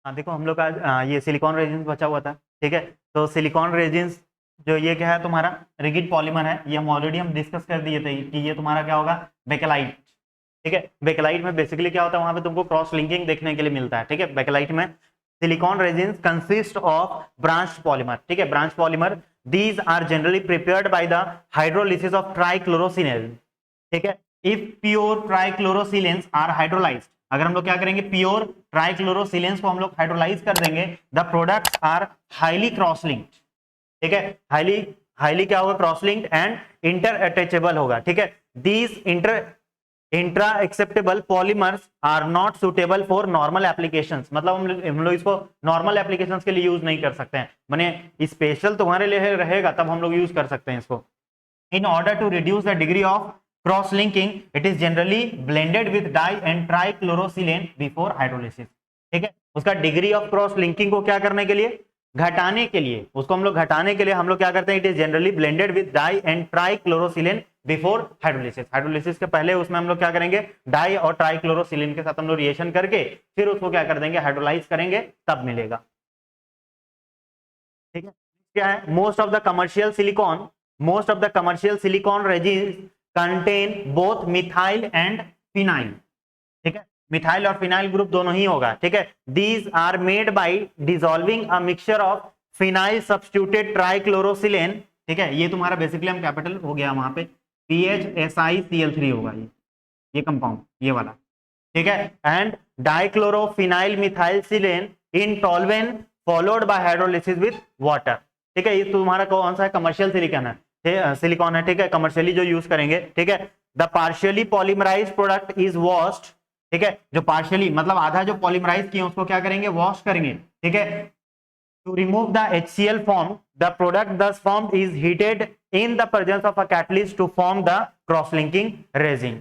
हाँ देखो हम लोग का ये सिलिकॉन रेजिन बचा हुआ था, ठीक है। तो सिलिकॉन रेजिन जो ये क्या है तुम्हारा रिगिड पॉलीमर है, ये ऑलरेडी हम डिस्कस कर दिए थे कि ये तुम्हारा क्या होगा, बेकेलाइट, ठीक है। बेकेलाइट में बेसिकली क्या होता है, वहां पे तुमको क्रॉस लिंकिंग देखने के लिए मिलता है, ठीक है। बेकेलाइट में silicon resin consist of branch polymer, ठीक है, branch polymer. These are generally prepared by the hydrolysis of trichlorosilanes, ठीक है। If pure trichlorosilanes are hydrolysed, अगर हम लोग क्या करेंगे, प्योर ट्राइक्लोरोसिलेंस को हम लोग हाइड्रोलाइज कर देंगे, the products are highly cross linked, ठीक है। हाईली हाईली क्या होगा, cross linked and intractable होगा, ठीक है। These intractable polymers are not suitable for normal applications, मतलब हम लोग इसको नॉर्मल एप्लीकेशंस के लिए यूज नहीं कर सकते हैं, माने स्पेशल तुम्हारे लिए रहेगा तब हम लोग यूज कर सकते हैं इसको। In order to reduce the degree of cross linking, it is generally blended with di and trichlorosilane before hydrolysis, ठीक है। उसका डिग्री ऑफ क्रॉस लिंकिंग को क्या करने के लिए, घटाने के लिए, उसको हम लोग घटाने के लिए हम लोग क्या करते हैं, it is generally blended with di and trichlorosilane before hydrolysis. Hydrolysis के पहले उसमें हम लोग क्या करेंगे, डाई और ट्राइक्लोरोसिलेन के साथ हम लोग रिएक्शन करके फिर उसको क्या कर देंगे, हाइड्रोलाइज करेंगे, तब मिलेगा, ठीक है। क्या है, most of the commercial silicone resins contain both methyl and phenyl, ठीक है। मिथाइल और फिनाइल ग्रुप दोनों ही होगा, ठीक है। These are made by dissolving a mixture of phenyl substituted trichlorosilane, ठीक है। ये तुम्हारा बेसिकली हम कैपिटल हो गया वहां पे PHSiCl3 होगा ये कंपाउंड, ये वाला, ठीक है। And dichlorophenyl methyl silane in toluene followed by hydrolysis with water, ठीक है। ये तुम्हारा कौन सा है, कमर्शियल सिलिकॉन है, सिलिकॉन है, ठीक है, कमर्शियली जो यूज करेंगे, ठीक है। The partially polymerised product is washed, ठीक है। जो पार्शियली मतलब आधा जो पॉलीमराइज किए उसको क्या करेंगे, वॉश करेंगे, ठीक है। To remove the HCl form, the product thus formed is heated in the presence of a catalyst to form the cross linking resin,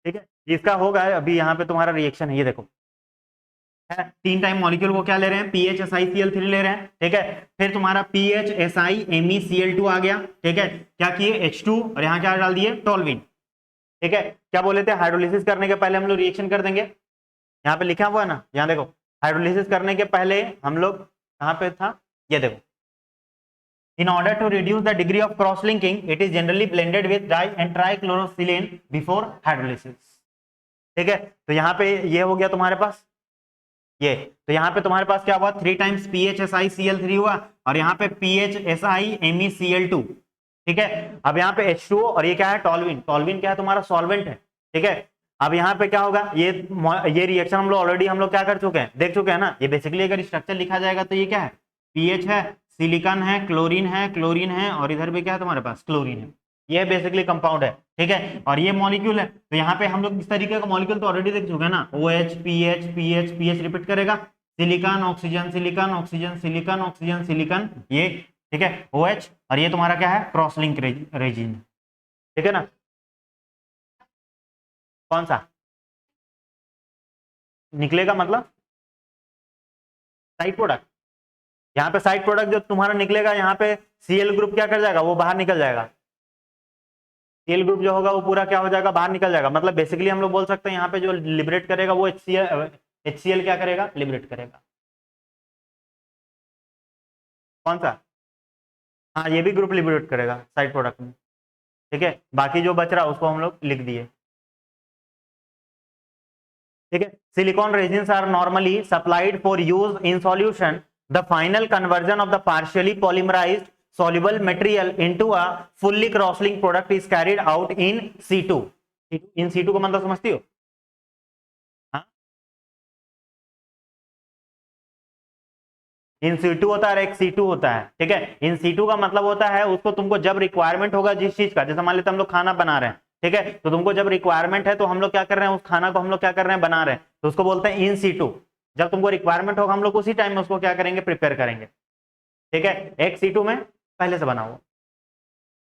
ठीक है। इसका होगा अभी यहाँ पे तुम्हारा रिएक्शन है, ये देखो है, 3 टाइम मॉलिक्यूल को क्या ले रहे हैं, PHSiCl3 ले रहे हैं, ठीक है। फिर तुम्हारा PHSiMeCl2 आ गया, ठीक है। क्या किए, H2 और यहाँ क्या डाल दिए, टोल्विन, ठीक है। क्या बोले थे, हाइड्रोलिसिस करने के पहले हम लोग रिएक्शन कर देंगे, यहाँ पे लिखा हुआ है ना, यहाँ देखो, हाइड्रोलिसिस करने के पहले हम लोग कहाँ पे था, ये देखो, in order to reduce the degree of cross linking it is generally blended with di and trichlorosilane before hydrolysis, ठीक है। तो यहाँ पे ये हो गया तुम्हारे पास, ये तो यहाँ पे तुम्हारे पास क्या हुआ, 3 टाइम्स PHSiCl3 हुआ और यहाँ पे PHSiMeCl2, ठीक है। अब यहाँ पे H2O और ये क्या है, टॉल्विन, टॉल्विन क्या है तुम्हारा, सॉल्वेंट है, ठीक है। अब यहाँ पे क्या होगा, ये रिएक्शन हम लोग ऑलरेडी हम लोग क्या कर चुके हैं, देख चुके हैं ना। ये बेसिकली अगर स्ट्रक्चर लिखा जाएगा तो ये क्या है, पीएच है, सिलिकॉन है, क्लोरीन है और इधर भी क्या है तुम्हारे पास, क्लोरीन है। ये बेसिकली कंपाउंड है, ठीक है। और ये मॉलिक्यूल है, तो यहाँ पे हम लोग इस तरीके का मॉलिक्यूल तो ऑलरेडी देख चुके हैं ना, OH PH PH PH repeat करेगा, silicon oxygen silicon oxygen silicon oxygen silicon, ये ठीक है, OH। और ये तुम्हारा क्या है, क्रॉस लिंक रेजिन, ठीक है ना। कौन सा निकलेगा, मतलब साइड प्रोडक्ट, यहाँ पे साइड प्रोडक्ट जो तुम्हारा निकलेगा, यहाँ पे Cl ग्रुप क्या कर जाएगा, वो बाहर निकल जाएगा, Cl ग्रुप जो होगा वो पूरा क्या हो जाएगा, बाहर निकल जाएगा। मतलब बेसिकली हम लोग बोल सकते हैं यहाँ पे जो लिबरेट करेगा वो HCl क्या करेगा, लिबरेट करेगा। कौन सा, हाँ ये भी ग्रुप लिबरेट करेगा साइड प्रोडक्ट में, ठीक है। बाकी जो बच रहा उसको हम लोग लिख दिए, ठीक है। Silicone resins are normally supplied for use in solution, the final conversion of the partially polymerised soluble material into a fully cross-linked product is carried out in C2। in C2 का मतलब समझती हो, हाँ, इन C2 होता है, एक C2 होता है, ठीक है। इन C2 का मतलब होता है उसको तुमको जब रिक्वायरमेंट होगा जिस चीज का, जैसे मान लेते हम लोग खाना बना रहे हैं, ठीक है, तो तुमको जब रिक्वायरमेंट है तो हम लोग क्या कर रहे हैं, उस खाना को हम लोग क्या कर रहे हैं, बना रहे हैं, तो उसको बोलते हैं इन C2। जब तुमको रिक्वायरमेंट होगा हम लोग उसी टाइम में उसको क्या करेंगे, प्रिपेयर करेंगे, ठीक है। एक C2 में पहले से बना हुआ,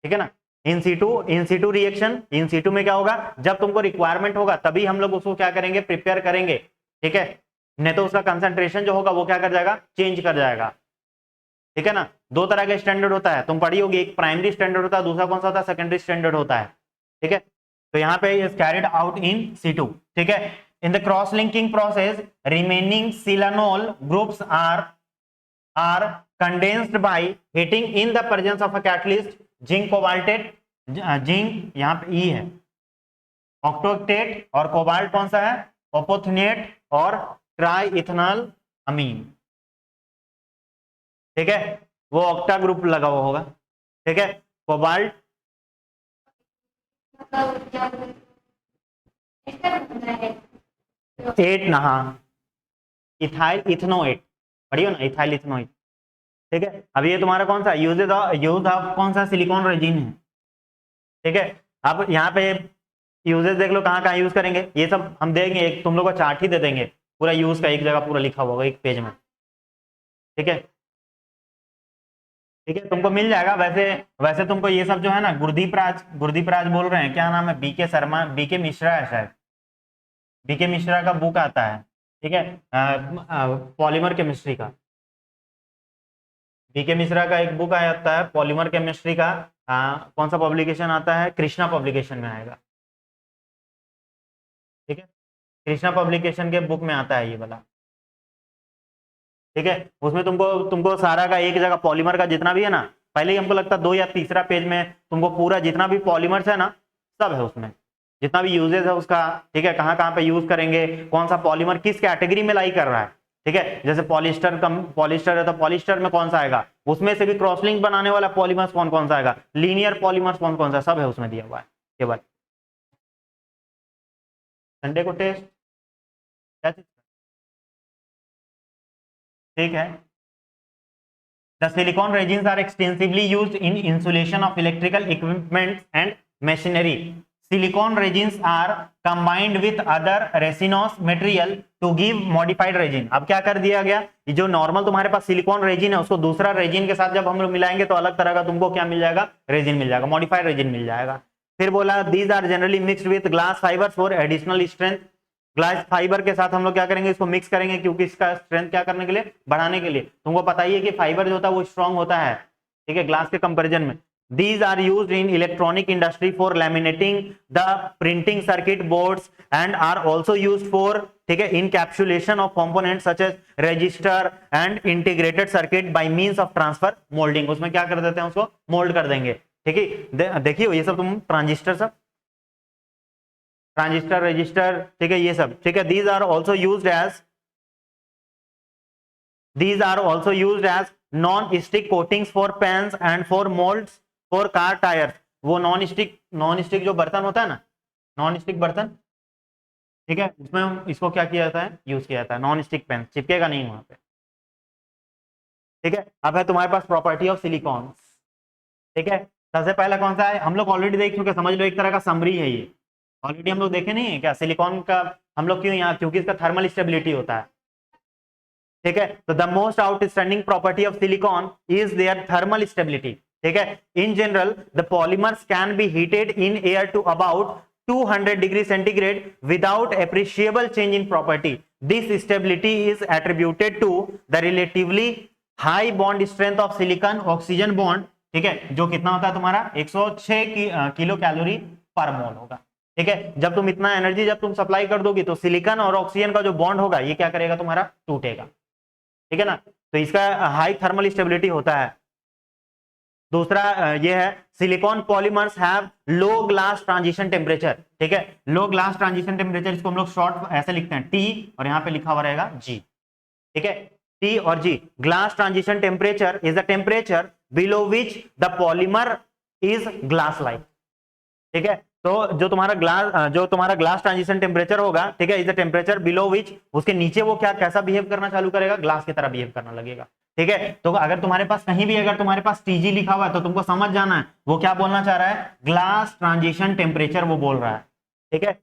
ठीक है ना। In situ reaction, in situ में क्या होगा, जब तुमको रिक्वायरमेंट होगा तभी हम लोग उसको क्या करेंगे, प्रिपेयर करेंगे, ठीक है। नहीं तो उसका कंसंट्रेशन जो होगा वो क्या कर जाएगा, चेंज कर जाएगा, ठीक है ना। 2 तरह के स्टैंडर्ड होता है, तुम पढ़ी होगी, एक प्राइमरी स्टैंडर्ड होता है, दूसरा कौन सा होता है, सेकेंडरी स्टैंडर्ड होता है, ठीक है। तो यहाँ पे is carried out in C2, ठीक है। In the cross-linking process, remaining silanol groups are condensed by heating in the presence of a catalyst, zinc cobaltate, zinc यहाँ पे ई है, ऑक्टोक्टेट, और कोबाल्ट कौन सा है, ओपोथनेट और ट्राई इथेनॉल अमीन। ठीक है, वो ऑक्टा ग्रुप लगा हुआ होगा। ठीक है, कोबाल्ट 8 नहा इथाइल इथनोएट, पढ़ियो ना, इथाइल इथनोएट। ठीक है, अब ये तुम्हारा कौन सा यूज ऑफ कौन सा सिलिकॉन रेजिन है। ठीक है, अब यहाँ पे यूजेस देख लो कहाँ कहाँ यूज करेंगे, ये सब हम देंगे, एक तुम लोग को चार्ट ही दे देंगे पूरा यूज का, एक जगह पूरा लिखा हुआ होगा एक पेज में। ठीक है, ठीक है, तुमको मिल जाएगा। वैसे वैसे तुमको ये सब जो है ना, गुरदीप राज बोल रहे हैं, क्या नाम है, बीके शर्मा, बीके मिश्रा है शायद, बीके मिश्रा का बुक आता है। ठीक है, पॉलीमर केमिस्ट्री का, बीके मिश्रा का एक बुक आता है पॉलीमर केमिस्ट्री का। कौन सा पब्लिकेशन आता है, कृष्णा पब्लिकेशन में आएगा। ठीक है, कृष्णा पब्लिकेशन के बुक में आता है ये वाला। ठीक है, उसमें तुमको तुमको सारा का एक जगह पॉलीमर का जितना भी है ना, पहले ही हमको लगता है 2 या तीसरा पेज में तुमको पूरा जितना भी पॉलीमर्स है ना, सब है उसमें, जितना भी यूजेस है उसका। ठीक है, कहाँ कहाँ पे यूज करेंगे, कौन सा पॉलीमर किस कैटेगरी में लाई कर रहा है। ठीक है, जैसे पॉलिस्टर है तो पॉलिस्टर में कौन सा आएगा, उसमें से भी क्रॉसलिंक बनाने वाला पॉलीमर्स कौन कौन सा आएगा, लीनियर पॉलीमर्स कौन कौन सा, सब है उसमें दिया हुआ है केवल। संडे को टेस्ट क्या चीज? ठीक है, the silicon resins are extensively used in insulation of electrical equipment and machinery. Silicon resins are combined with other resinous material to give modified resin. अब क्या कर दिया गया, ये जो नॉर्मल तुम्हारे पास सिलिकॉन रेजिन है, उसको दूसरा रेजिन के साथ जब हम लोग मिलाएंगे तो अलग तरह का तुमको क्या मिल जाएगा, रेजिन मिल जाएगा, मॉडिफाइड रेजिन मिल जाएगा। फिर बोला these are generally mixed with glass fibres for additional strength. Glass fibre के साथ हम लोग क्या करेंगे, इसको मिक्स करेंगे, क्योंकि इसका स्ट्रेंथ क्या करने के लिए, बढ़ाने के लिए। तुमको पता ही है कि फाइबर जो होता है वो स्ट्रांग होता है, ठीक है, ग्लास के कंपैरिजन में। These are used in electronic industry for laminating the printing circuit boards and are also used for, ठीक है, encapsulation of components such as register and integrated circuit by means of transfer molding। उसमें क्या कर देते हैं, उसको mould कर देंगे। ठीक है, देखिए ये सब तुम ट्रांजिस्टर, सब ट्रांजिस्टर, रजिस्टर, ठीक है, ये सब। ठीक है, these are also used as non-stick coatings for pans and for molds for car tires। वो नॉन स्टिक जो बर्तन होता है ना, नॉन स्टिक बर्तन, ठीक है, उसमें इसको क्या किया जाता है, यूज किया जाता है। नॉन स्टिक पेन चिपकेगा नहीं वहां पे। ठीक है, अब है तुम्हारे पास प्रॉपर्टी ऑफ सिलिकॉन। ठीक है, सबसे पहला कौन सा है, हम लोग ऑलरेडी देख चुके, समझ लो एक तरह का समरी है ये, ऑलरेडी हम लोग देखे नहीं है क्या सिलिकॉन का, हम लोग क्यों यहाँ, क्योंकि इसका थर्मल स्टेबिलिटी होता है। ठीक है, तो the most outstanding property of silicone is their thermal stability. ठीक है, in general the polymers can be heated in air to about 200 degree centigrade without appreciable change in property. This stability is attributed to the relatively high bond strength of silicon oxygen bond. ठीक है, जो कितना होता है तुम्हारा 106 kilo calorie पर मोल होगा। ठीक है, जब तुम इतना एनर्जी जब तुम सप्लाई कर दोगी तो सिलिकॉन और ऑक्सीजन का जो बॉन्ड होगा ये क्या करेगा, तुम्हारा टूटेगा। ठीक है ना, तो इसका हाई थर्मल स्टेबिलिटी होता है। दूसरा ये है silicon polymers have low glass transition temperature. ठीक है, लो ग्लास ट्रांजिशन टेम्परेचर, इसको हम लोग शॉर्ट ऐसे लिखते हैं टी, और यहाँ पे लिखा हुआ रहेगा जी। ठीक है, टी और G. Glass transition temperature is the temperature below which the polymer is glass like. ठीक है, तो जो तुम्हारा ग्लास ट्रांजिशन टेम्परेचर होगा, ठीक है, इज द टेम्परेचर बिलो विच, उसके नीचे वो क्या कैसा बिहेव करना चालू करेगा, ग्लास की तरह बिहेव करना लगेगा। ठीक है, तो अगर तुम्हारे पास कहीं भी अगर तुम्हारे पास टीजी लिखा हुआ है तो तुमको समझ जाना है वो क्या बोलना चाह रहा है, ग्लास ट्रांजिशन टेम्परेचर वो बोल रहा है। ठीक है,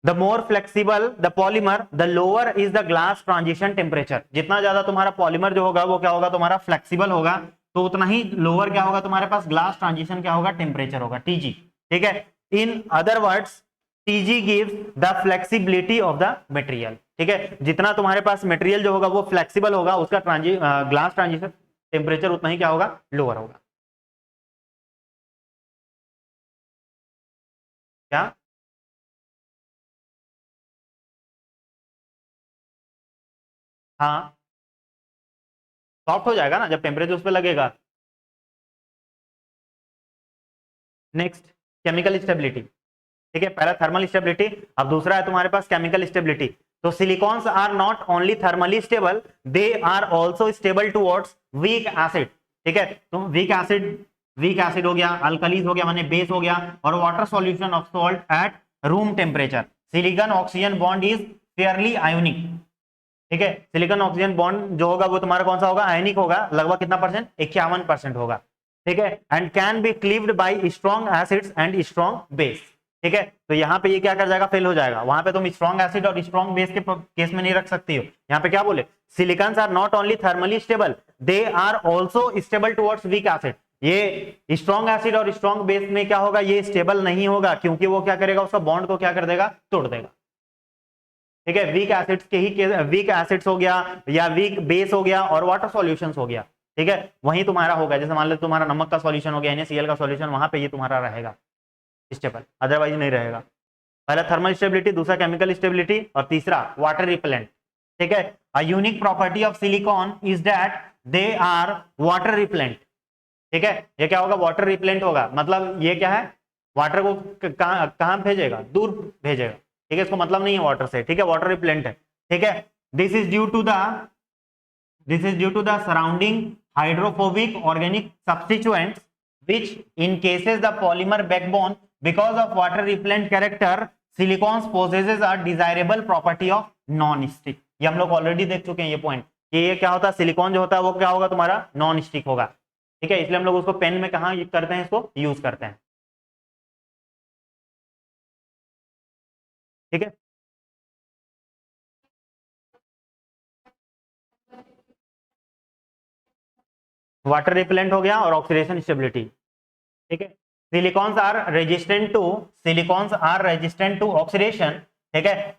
the more flexible the polymer the lower is the glass transition temperature. जितना ज्यादा तुम्हारा पॉलीमर जो होगा वो क्या होगा, तुम्हारा फ्लेक्सिबल होगा, तो उतना ही लोअर क्या होगा तुम्हारे पास, ग्लास ट्रांजिशन क्या होगा, टेम्परेचर होगा, टीजी। ठीक है, in other words TG gives the flexibility of the material. ठीक है, जितना तुम्हारे पास मटेरियल जो होगा वो फ्लेक्सिबल होगा, उसका ग्लास ट्रांजिशन टेम्परेचर उतना ही क्या होगा, लोअर होगा। क्या हाँ सॉफ्ट हो जाएगा ना जब टेम्परेचर उस पर लगेगा। नेक्स्ट केमिकल स्टेबिलिटी, ठीक है, पहला थर्मल स्टेबिलिटी, अब दूसरा है तुम्हारे पास केमिकल स्टेबिलिटी। तो silicones are not only thermally stable, they are also stable towards weak acid, ठीक है। तो वीक एसिड हो गया, अल्कलीज हो गया माने बेस हो गया, और water solution of salt at room temperature. Silicon oxygen bond is fairly ionic, ठीक है, सिलिकॉन ऑक्सीजन बॉन्ड जो होगा वो तुम्हारा कौन सा होगा, आयनिक होगा, लगभग कितना परसेंट, 51% होगा, ठीक है। And can be cleaved bye strong acids and strong base, ठीक है। तो यहाँ पे ये क्या कर जाएगा, फेल हो जाएगा। वहां पे तुम स्ट्रॉन्ग एसिड और स्ट्रॉन्ग बेस के केस में नहीं रख सकती हो। यहाँ पे क्या बोले, silicones are not only thermally stable, they are also stable towards weak acid. ये स्ट्रॉन्ग एसिड और स्ट्रॉन्ग बेस में क्या होगा, ये स्टेबल नहीं होगा, क्योंकि वो क्या करेगा, उसका बॉन्ड को क्या कर देगा, तोड़ देगा, ठीक है। वीक एसिड्स के ही वीक एसिड्स हो गया या वीक बेस हो गया और वाटर सॉल्यूशंस हो गया, ठीक है, वही तुम्हारा होगा। जैसे मान लो तुम्हारा नमक का सॉल्यूशन हो गया, NaCl का सॉल्यूशन, वहां पे ये तुम्हारा रहेगा स्टेबल, अदरवाइज नहीं रहेगा। पहला थर्मल स्टेबिलिटी, दूसरा केमिकल स्टेबिलिटी, और तीसरा वाटर रिपेलेंट, ठीक है। A unique property of silicone is that they are water repellent, ठीक है। ये क्या होगा, वाटर रिपेलेंट होगा, मतलब ये क्या है, वाटर को कहां भेजेगा, दूर भेजेगा, ठीक है, इसको मतलब नहीं है वाटर से, ठीक है, वाटर रिपेलेंट है, ठीक है। This is due to the surrounding hydrophobic organic substituents which encases the polymer backbone because of water repellent character silicons possesses a desirable property of non stick। ये हम लोग ऑलरेडी देख चुके हैं ये पॉइंट कि ये क्या होता है, सिलिकॉन जो होता है वो क्या होगा तुम्हारा, नॉन स्टिक होगा, ठीक है। इसलिए हम लोग उसको पेन में कहा करते हैं, इसको यूज करते हैं, ठीक है। वाटर रिपेलेंट हो गया और ऑक्सीडेशन स्टेबिलिटी, ठीक है। Silicones are resistant to oxidation, ठीक है,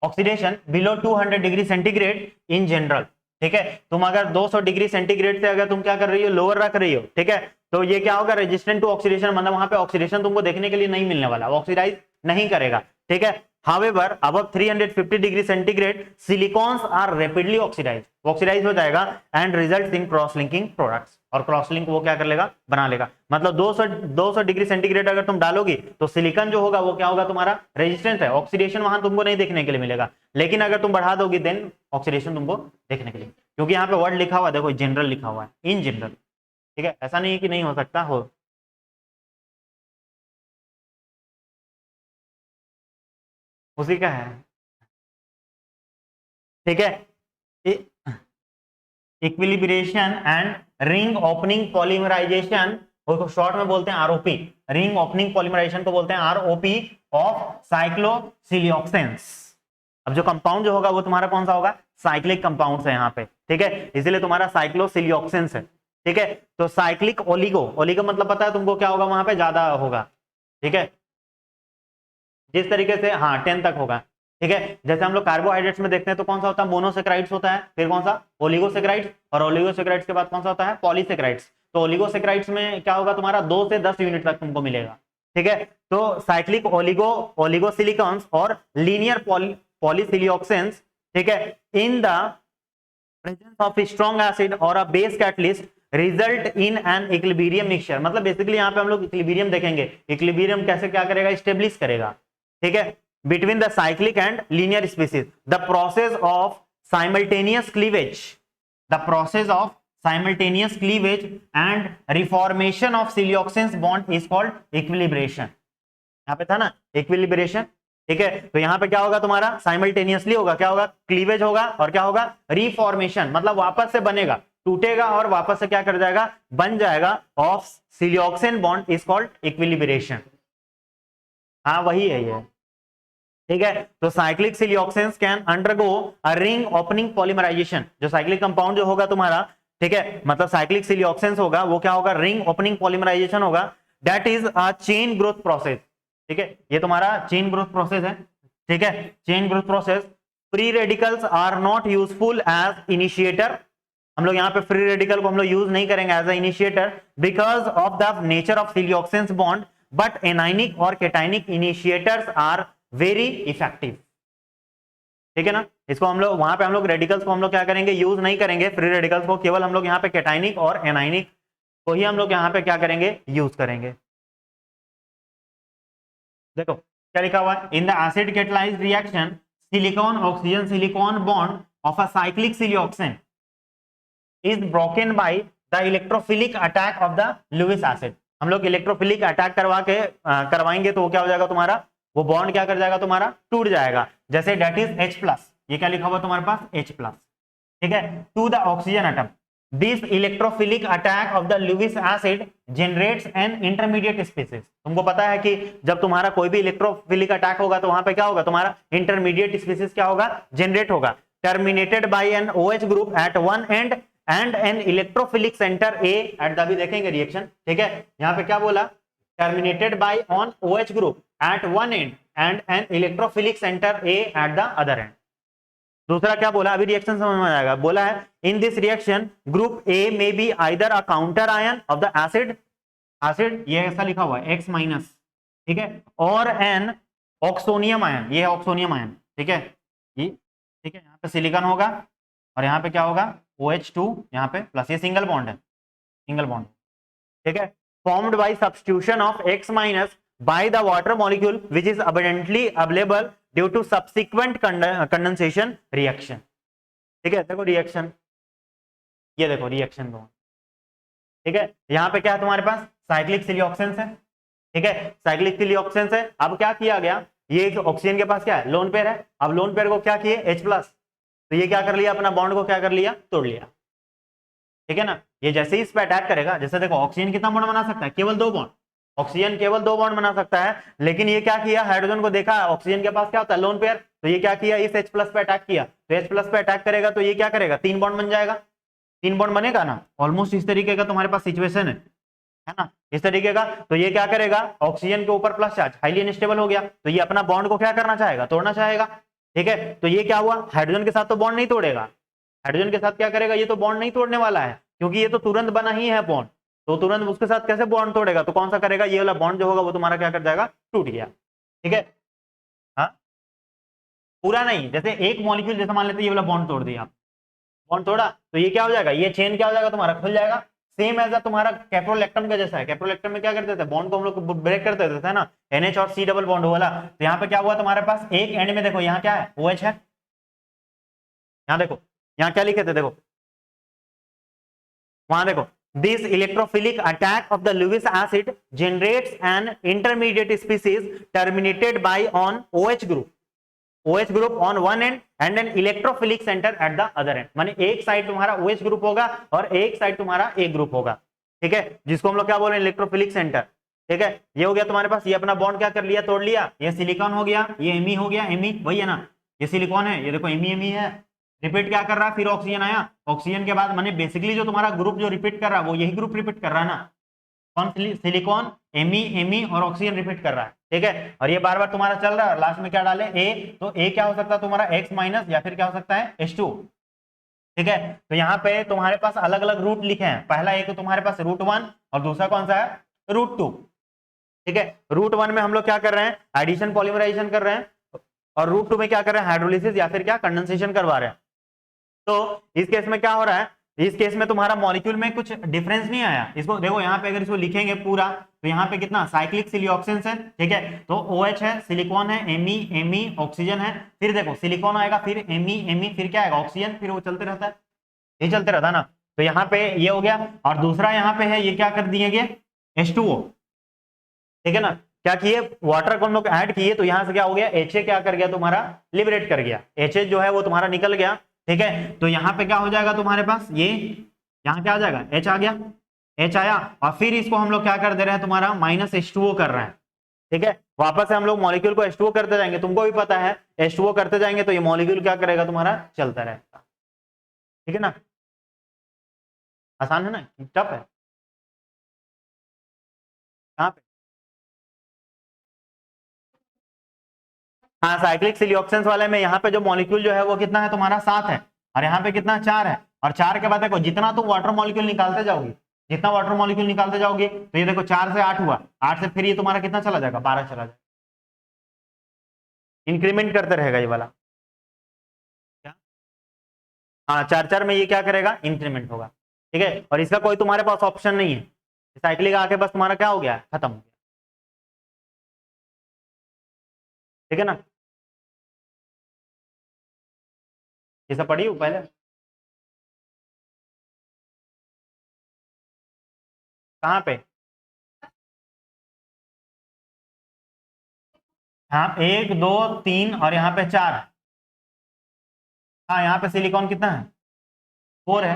oxidation below 200 degree centigrade in general, ठीक है। तुम अगर 200 डिग्री सेंटीग्रेड से अगर तुम क्या कर रही हो, लोअर रख रही हो, ठीक है, तो ये क्या होगा, रेजिस्टेंट टू ऑक्सीडेशन, मतलब वहां पे ऑक्सीडेशन तुमको देखने के लिए नहीं मिलने वाला, ऑक्सीडाइज नहीं करेगा, ठीक है। However, above 350 degree centigrade silicones are rapidly oxidise हो जाएगा and results in cross linking products, और क्रॉस लिंक वो क्या कर लेगा, बना लेगा। मतलब 200 डिग्री सेंटीग्रेड अगर तुम डालोगी तो सिलिकॉन जो होगा वो क्या होगा, तुम्हारा रेजिस्टेंस है, ऑक्सीडेशन वहां तुमको नहीं देखने के लिए मिलेगा। लेकिन अगर तुम बढ़ा दोगी देन ऑक्सीडेशन तुमको देखने के लिए, क्योंकि यहाँ पे वर्ड लिखा हुआ है, देखो जनरल लिखा हुआ है, इन जनरल, ठीक है, ऐसा नहीं है कि नहीं हो सकता हो। उसी का है, ठीक है। Equilibration and ring opening polymerisation, उसको शॉर्ट में बोलते हैं आरओपी, रिंग ओपनिंग पॉलीमराइजेशन को बोलते हैं आरओपी ऑफ साइक्लोसिलियोक्सेंस। अब जो कंपाउंड जो होगा वो तुम्हारा कौन सा होगा, साइक्लिक कंपाउंड्स है यहाँ पे, ठीक है, इसीलिए तुम्हारा साइक्लोसिलियोक्सेंस है, ठीक है। तो साइक्लिक ओलिगो मतलब पता है तुमको क्या होगा, वहां पे ज्यादा होगा, ठीक है, जिस तरीके से, हाँ 10 तक होगा, ठीक है। जैसे हम लोग कार्बोहाइड्रेट्स में देखते हैं तो कौन सा होता है, मोनोसेक्राइड्स होता है, फिर कौन सा, ओलिगोसेक्राइड्स, और ओलिगोसेक्राइड्स के बाद कौन सा होता है, पॉलीसेक्राइड्स। तो ओलिगोसेक्राइड्स में क्या होगा, तुम्हारा 2 से 10 यूनिट तक तुमको मिलेगा, ठीक है। तो साइक्लिक ओलिगोसिलिकॉन्स और लीनियर पॉलीसिलियोक्सेंस, ठीक है, in the presence of strong acid और a base catalyst result in an equilibrium mixture. मतलब बेसिकली यहाँ पे हम लोग इक्विलिब्रियम देखेंगे, इक्विलिब्रियम कैसे क्या करेगा, स्टेब्लिश करेगा, ठीक है, between the cyclic and linear species। the process of simultaneous cleavage and reformation of silicon bond is called equilibration। यहाँ पे था ना इक्विलिब्रेशन, ठीक है। तो यहाँ पे क्या होगा, तुम्हारा साइमल्टेनियसली होगा, क्या होगा, क्लीवेज होगा, और क्या होगा, रिफॉर्मेशन, मतलब वापस से बनेगा, टूटेगा और वापस से क्या कर जाएगा, बन जाएगा, of siloxane bond is called equilibration. हाँ वही है ये, ठीक है। तो cyclic siloxanes can undergo a ring opening polymerisation. जो साइक्लिक कंपाउंड जो होगा तुम्हारा, ठीक है, मतलब साइक्लिक सिलियोक्सेंस होगा वो क्या होगा, रिंग ओपनिंग पॉलीमराइजेशन होगा, that is a chain growth process, ठीक है, ये तुम्हारा चेन ग्रोथ प्रोसेस है, ठीक है, chain growth process. Free radicals are not useful as initiator. हम लोग यहाँ पे फ्री रेडिकल को हम लोग यूज नहीं करेंगे as a initiator because of the nature of siloxanes bond, but anionic और cationic initiators are very effective, ठीक है ना, इसको हम लोग वहां पे हम लोग रेडिकल्स को हम लोग क्या करेंगे, यूज नहीं करेंगे फ्री रेडिकल्स को, केवल हम लोग यहाँ पे कैटाइनिक और एनाइनिक को ही हम लोग यहाँ पे क्या करेंगे, यूज करेंगे। देखो क्या लिखा हुआ है, in the acid catalysed reaction silicon oxygen silicon bond of a cyclic siloxane is broken by the electrophilic attack of the Lewis acid. हम लोग इलेक्ट्रोफिलिक अटैक करवाएंगे तो वो क्या हो जाएगा तुम्हारा, वो बॉन्ड क्या कर जाएगा तुम्हारा, टूट जाएगा। जैसे डेट इज H+, ये क्या लिखा हुआ तुम्हारे पास, H+, ठीक है, to the oxygen atom. This electrophilic attack of the Lewis acid generates an intermediate species. तुमको पता है कि जब तुम्हारा कोई भी इलेक्ट्रोफिलिक अटैक होगा तो वहां पे क्या होगा, तुम्हारा इंटरमीडिएट स्पीसीज क्या होगा, जनरेट होगा, terminated by an OH group at one end and an electrophilic centre a at the, भी देखेंगे रिएक्शन, ठीक है। यहाँ पे क्या बोला, terminated by an OH group at one end and an electrophilic centre a at the other end. दूसरा क्या बोला, अभी रिएक्शन समझ में आएगा, बोला है in this reaction group A may be either a counter ion of the acid, acid ये ऐसा लिखा हुआ है X-, ठीक है, और एन ऑक्सोनियम आयन, ये है ऑक्सोनियम आयन, ठीक है, ये ठीक है, यहाँ पे सिलिकॉन होगा और यहाँ पे क्या होगा, OH2 यहाँ पे प्लस, ये सिंगल बॉन्ड है, सिंगल बॉन्ड, ठीक है, formed by substitution of X- by the water molecule which is abundantly available due to subsequent condensation reaction। ठीक है, देखो रिएक्शन, ये देखो रिएक्शन दो, ठीक है, यहाँ पे क्या है तुम्हारे पास, साइक्लिक सिलिऑक्सेंस है, ठीक है, साइक्लिक सिलिऑक्सेंस है। अब क्या किया गया, ये ऑक्सीजन के पास क्या है, लोन पेयर है, अब लोन पेयर को क्या किए H+, तो ये क्या कर लिया, अपना बॉन्ड को क्या कर लिया, तोड़ लिया, ठीक है ना। ये जैसे ही इस पे अटैक करेगा, जैसे देखो ऑक्सीजन कितना बॉन्ड बना सकता है, केवल 2 बॉन्ड, ऑक्सीजन केवल 2 बॉन्ड बना सकता है, लेकिन ये क्या किया, हाइड्रोजन को देखा ऑक्सीजन के पास क्या होता है, लोन पेयर, तो ये क्या किया, इस H+ पे अटैक किया, तो H+ पे अटैक करेगा तो ये क्या करेगा, 3 बॉन्ड बन जाएगा, 3 बॉन्ड बनेगा ना, ऑलमोस्ट इस तरीके का तुम्हारे पास सिचुएशन है ना, इस तरीके का। तो ये क्या करेगा, ऑक्सीजन के ऊपर प्लस चार्ज, हाईली अनस्टेबल हो गया, तो ये अपना बॉन्ड को क्या करना चाहेगा, तोड़ना चाहेगा, ठीक है। तो ये क्या हुआ, हाइड्रोजन के साथ तो बॉन्ड नहीं तोड़ेगा, हाइड्रोजन के साथ क्या करेगा, ये तो बॉन्ड नहीं तोड़ने वाला है, क्योंकि ये तो तुरंत बना ही है बॉन्ड, तो तुरंत उसके साथ कैसे बॉन्ड तोड़ेगा, तो कौन सा करेगा, ये वाला बॉन्ड जो होगा वो तुम्हारा क्या कर जाएगा, टूट गया, ठीक है। हाँ, पूरा नहीं, जैसे एक मॉलिक्यूल, जैसे मान लेते ये वाला बॉन्ड तोड़ दिया, बॉन्ड तोड़ा तो ये क्या हो जाएगा, ये चेन क्या हो जाएगा तुम्हारा, खुल जाएगा, सेम एज तुम्हारा कैप्रोलेक्टम का जैसा है। कैप्रोलेक्टम में क्या करते थे, बॉन्ड को हम लोग ब्रेक कर देते थे ना, NH और C डबल बॉन्ड वाला। तो यहाँ पे क्या हुआ तुम्हारे पास, एक एंड में देखो यहाँ क्या है, OH है, यहाँ देखो, यहाँ क्या लिखे थे, देखो वहां देखो, this electrophilic attack of the Lewis acid generates an intermediate species terminated by on OH group on one end and an electrophilic center at the other end। माने एक साइड तुम्हारा OH ग्रुप होगा और एक साइड तुम्हारा A group होगा, ठीक है, जिसको हम लोग क्या बोल रहे हैं, इलेक्ट्रोफिलिक सेंटर, ठीक है। ये हो गया तुम्हारे पास, ये अपना बॉन्ड क्या कर लिया, तोड़ लिया, ये सिलिकॉन हो गया, ये Me हो गया, Me वही है ना, ये सिलिकॉन है, ये देखो Me है, रिपीट क्या कर रहा है, फिर ऑक्सीजन आया, ऑक्सीजन के बाद माने बेसिकली जो तुम्हारा ग्रुप जो रिपीट कर रहा है वो यही ग्रुप रिपीट कर रहा है ना, कौन, सिलिकॉन, Me और ऑक्सीजन रिपीट कर रहा है, ठीक है। और ये बार बार तुम्हारा चल रहा है, लास्ट में क्या डाले, A, तो A क्या हो सकता है तुम्हारा X- या फिर क्या हो सकता है H2, ठीक है। तो यहाँ पे तुम्हारे पास अलग अलग रूट लिखे हैं, पहला एक तो तुम्हारे पास √1 और दूसरा कौन सा है, √2, ठीक है। √1 में हम लोग क्या कर रहे हैं, एडिशन पॉलीमराइजेशन कर रहे हैं, और √2 में क्या कर रहे हैं, हाइड्रोलिसिस या फिर क्या कंडेंसेशन करवा रहे हैं। तो इस केस में क्या हो रहा है, इस केस में तुम्हारा मॉलिक्यूल में कुछ डिफरेंस नहीं आया, इसको देखो यहाँ पे अगर इसको लिखेंगे पूरा तो यहाँ पे कितना साइक्लिक सिलिऑक्सेंस है, ठीक है, तो OH है, सिलिकॉन है, Me ऑक्सीजन है, फिर देखो सिलिकॉन आएगा, फिर Me फिर क्या आएगा, ऑक्सीजन, फिर वो चलते रहता है, ये चलते रहता है ना। तो यहाँ पे ये हो गया, और दूसरा यहाँ पे है, ये क्या कर दिए H2O, ठीक है ना, क्या किए, वाटर को हम लोग ऐड किए, तो यहां से क्या हो गया, HA क्या कर गया तुम्हारा, लिबरेट कर गया, HA जो है वो तुम्हारा निकल गया, ठीक है। तो यहाँ पे क्या हो जाएगा तुम्हारे पास, ये यहाँ क्या आ जाएगा, H आ गया, H आया, और फिर इसको हम लोग क्या कर दे रहे हैं, तुम्हारा -H2O कर रहे हैं, ठीक है। वापस से हम लोग मॉलिक्यूल को H2O करते जाएंगे, तुमको भी पता है H2O करते जाएंगे तो ये मॉलिक्यूल क्या करेगा तुम्हारा, चलता रहेगा, ठीक है ना। आसान है ना, टफ है, कहाँ पे, हाँ, साइक्लिक सिलिऑक्सेंस वाले में यहाँ पे जो मॉलिक्यूल जो है वो कितना है तुम्हारा, 7 है, और यहाँ पे कितना, 4 है, और 4 के बाद देखो जितना तुम वाटर मॉलिक्यूल निकालते जाओगे, जितना वाटर मॉलिक्यूल निकालते जाओगे, तो ये देखो 4 से 8 हुआ, 8 से फिर ये तुम्हारा कितना चला जाएगा, 12 चला जाएगा, इंक्रीमेंट करते रहेगा ये वाला, हाँ, 4 4 में ये क्या करेगा, इंक्रीमेंट होगा। ठीक है, और इसका कोई तुम्हारे पास ऑप्शन नहीं है, साइक्लिक आके बस तुम्हारा क्या हो गया, खत्म हो गया। ठीक है ना, ये सब पढ़ी हो पहले। कहाँ पे? हाँ, 1 2 3 और यहाँ पे 4। हाँ, यहाँ पे सिलिकॉन कितना है, 4 है।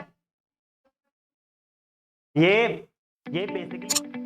ये बेसिकली